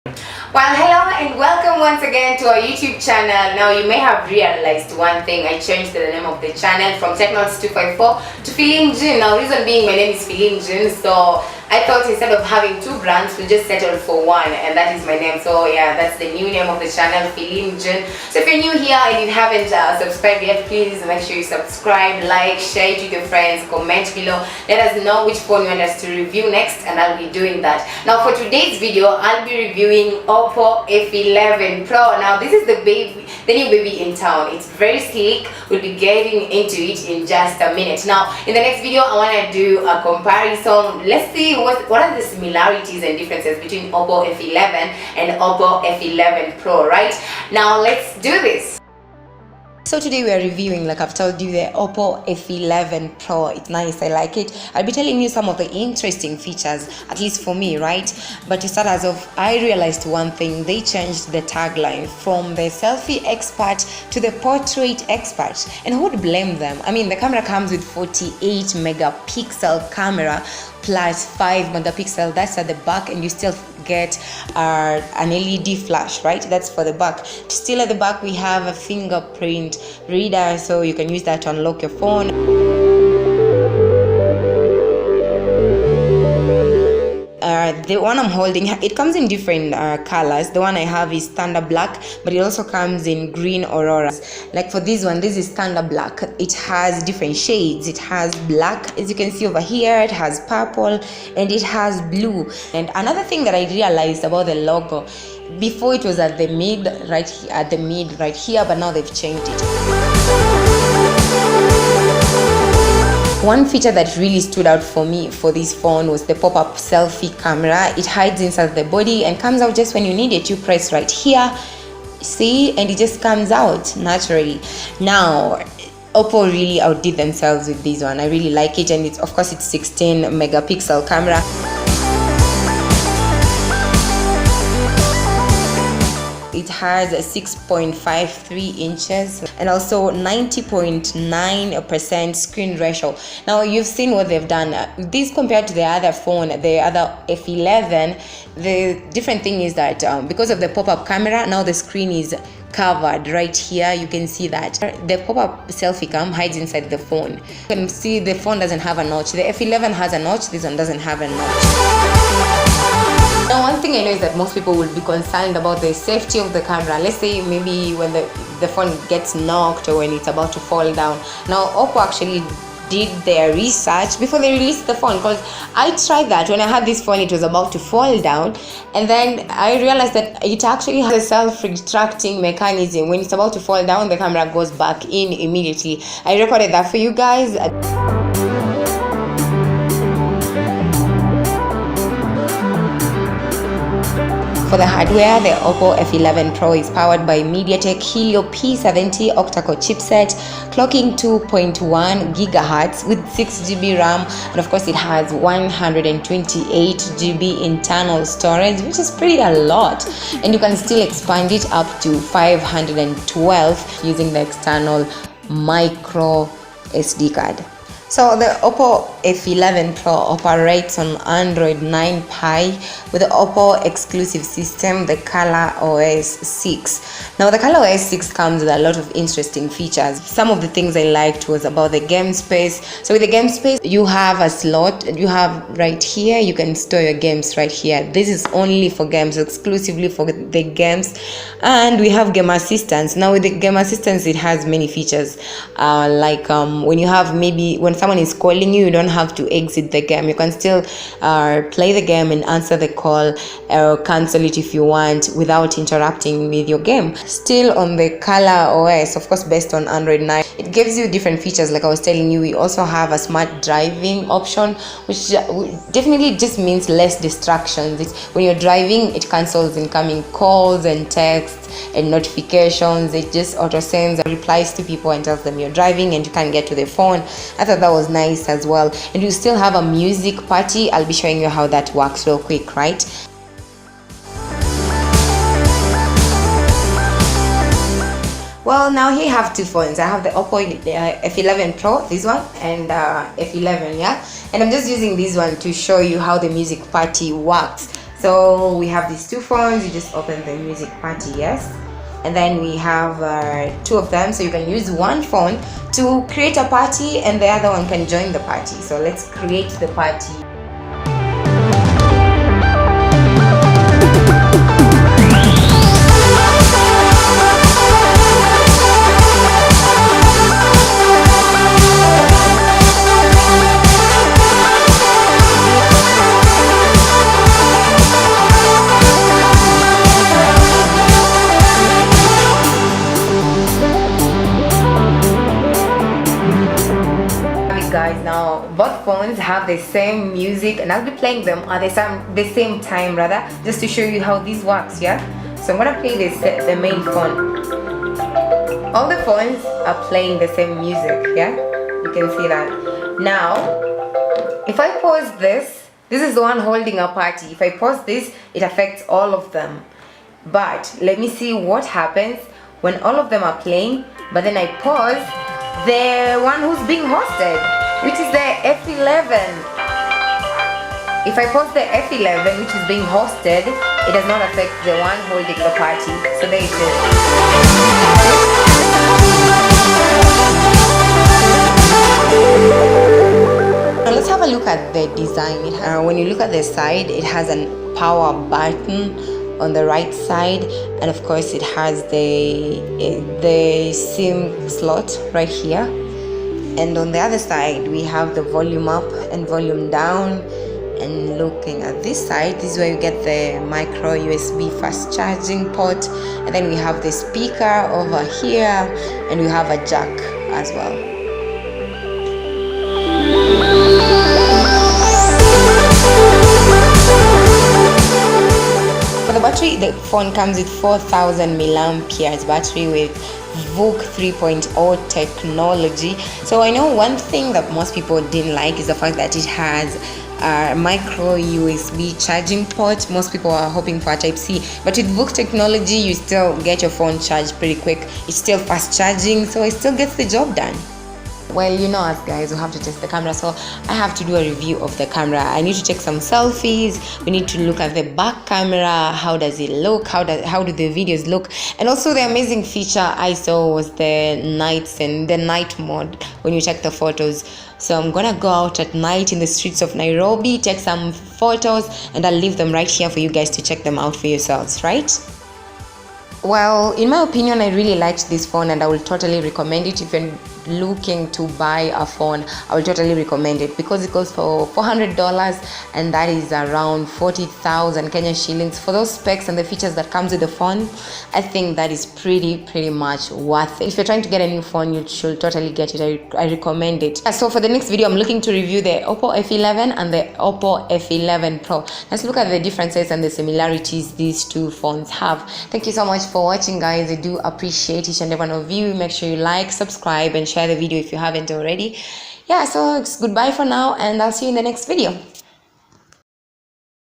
Well, hello and welcome once again to our YouTube channel. Now, you may have realized one thing. I changed the name of the channel from Technots 254 to Feeling Jin. Now, reason being, my name is Feeling Jin, so I thought instead of having two brands, we'll just settle for one, and that is my name. So yeah, that's the new name of the channel, Feeling Jin. So if you're new here and you haven't subscribed yet, please make sure you subscribe, like, share it with your friends, comment below. Let us know which phone you want us to review next, and I'll be doing that. Now, for today's video, I'll be reviewing Oppo F11 Pro. Now, this is the new baby in town. It's very sleek. We'll be getting into it in just a minute. Now, in the next video, I want to do a comparison. Let's see what are the similarities and differences between Oppo F11 and Oppo F11 Pro, right? Now, let's do this. So today we are reviewing, like I've told you, the Oppo F11 Pro. It's nice, I like it. I'll be telling you some of the interesting features, at least for me, right? But to start as of, I realized one thing. They changed the tagline from the selfie expert to the portrait expert. And who would blame them? I mean, the camera comes with 48 megapixel camera plus 5 megapixel. That's at the back, and you still get an LED flash, right? That's for the back. Still at the back, we have a fingerprint reader, so you can use that to unlock your phone. The one I'm holding, it comes in different colors. The one I have is Thunder Black, but it also comes in Green Aurora. Like for this one, this is Thunder Black. It has different shades. It has black, as you can see over here. It has purple, and it has blue. And another thing that I realized about the logo, before it was at the mid right here, but now they've changed it. One feature that really stood out for me for this phone was the pop-up selfie camera. It hides inside the body and comes out just when you need it. You press right here, see, and it just comes out naturally. Now, Oppo really outdid themselves with this one. I really like it, and it's, of course, it's 16 megapixel camera. It has a 6.53 inches and also 90.9% screen ratio. Now, you've seen what they've done. This compared to the other phone, the other F11, the different thing is that because of the pop-up camera, now the screen is covered right here. You can see that the pop-up selfie cam hides inside the phone. You can see the phone doesn't have a notch. The F11 has a notch. This one doesn't have a notch. Now, one thing I know is that most people will be concerned about the safety of the camera. Let's say maybe when the phone gets knocked or when it's about to fall down. Now, Oppo actually did their research before they released the phone, because I tried that when I had this phone. It was about to fall down, and then I realized that it actually has a self-retracting mechanism. When it's about to fall down, the camera goes back in immediately. I recorded that for you guys. For the hardware, the Oppo F11 Pro is powered by MediaTek Helio P70 octa-core chipset, clocking 2.1 gigahertz with 6 GB RAM, and of course it has 128 GB internal storage, which is pretty a lot, and you can still expand it up to 512 using the external micro SD card. So the Oppo F11 Pro operates on Android 9 Pie with the Oppo exclusive system, the ColorOS 6. Now, the ColorOS 6 comes with a lot of interesting features. Some of the things I liked was about the game space. So with the game space, you have a slot. You have right here, you can store your games right here. This is only for games, exclusively for the games. And we have game assistance. Now, with the game assistance, it has many features. Like when you have when someone is calling you, you don't have to exit the game. You can still play the game and answer the call or cancel it if you want without interrupting with your game. Still on the ColorOS, of course, based on Android 9, it gives you different features. Like I was telling you, we also have a smart driving option, which definitely just means less distractions. When you're driving, it cancels incoming calls and texts and notifications. It just auto sends replies to people and tells them you're driving and you can't get to the phone. I thought that was nice as well. And you still have a music party. I'll be showing you how that works real quick, right? Well, now here I have two phones. I have the Oppo F11 Pro, this one, and F11, yeah? And I'm just using this one to show you how the music party works. So we have these two phones. You just open the music party, yes, and then we have two of them, so you can use one phone to create a party and the other one can join the party. So let's create the party. Guys, now both phones have the same music and I'll be playing them at the same time rather, just to show you how this works. Yeah, so I'm gonna play the main phone. All the phones are playing the same music. Yeah, you can see that. Now if I pause this is the one holding a party. If I pause this, it affects all of them. But let me see what happens when all of them are playing, but then I pause the one who's being hosted, which is the F11. If I pause the F11, which is being hosted, it does not affect the one holding the party. So there it is. Now let's have a look at the design. When you look at the side, it has a power button on the right side, and of course it has the SIM slot right here, and on the other side we have the volume up and volume down. And looking at this side, this is where you get the micro USB fast charging port, and then we have the speaker over here, and we have a jack as well. For the battery, the phone comes with 4000 milliamperes battery with VOOC 3.0 technology. So I know one thing that most people didn't like is the fact that it has a micro USB charging port. Most people are hoping for a Type-C, but with VOOC technology you still get your phone charged pretty quick. It's still fast charging, so it still gets the job done. Well, you know us guys, we have to test the camera, so I have to do a review of the camera. I need to take some selfies. We need to look at the back camera. How does it look? How do the videos look? And also the amazing feature I saw was the nights and the night mode when you take the photos. So I'm gonna go out at night in the streets of Nairobi, take some photos, and I'll leave them right here for you guys to check them out for yourselves, right? Well, in my opinion, I really liked this phone and I will totally recommend it. If you're looking to buy a phone, I will totally recommend it because it goes for $400, and that is around 40,000 Kenya shillings. For those specs and the features that comes with the phone, I think that is pretty much worth it. If you're trying to get a new phone, you should totally get it. I recommend it. So for the next video, I'm looking to review the Oppo F11 and the Oppo F11 Pro. Let's look at the differences and the similarities these two phones have. Thank you so much for watching, guys. I do appreciate each and every one of you. Make sure you like, subscribe, and share the video if you haven't already. Yeah, so it's goodbye for now, and I'll see you in the next video.